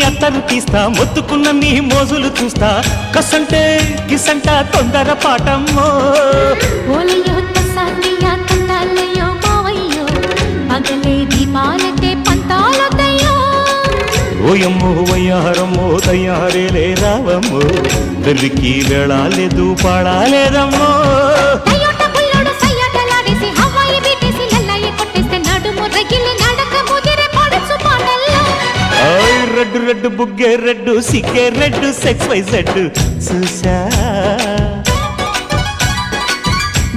అత్తరు తీస్తా మొత్తుకున్న నీ మోజులు చూస్తా కసంటే కిసంట తొందర పాటమ్మో ఓలయ్యో తసానియా తండాలయ్యో మావయ్యో పగలే దీపాలకే పంతాలొద్దయ్యో ఓయమ్మో వయ్యారమ్మో తయారేలే రావమ్మో వెర్రికి వేళాలేదు పాడాలేదమ్మో టయోటా బుల్లోడు సయ్యాటలాడేసి హవాయి బీటేసి లల్లాయి కొట్టేస్తే నడుము రగిలి నడక ముదిరే పడుచు పాటల్లో రెడ్డు రెడ్డు బుగ్గే రెడ్డు సిగ్గే రెడ్డు సెక్స్ వై జెడ్ చూసా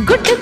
గుడ్డు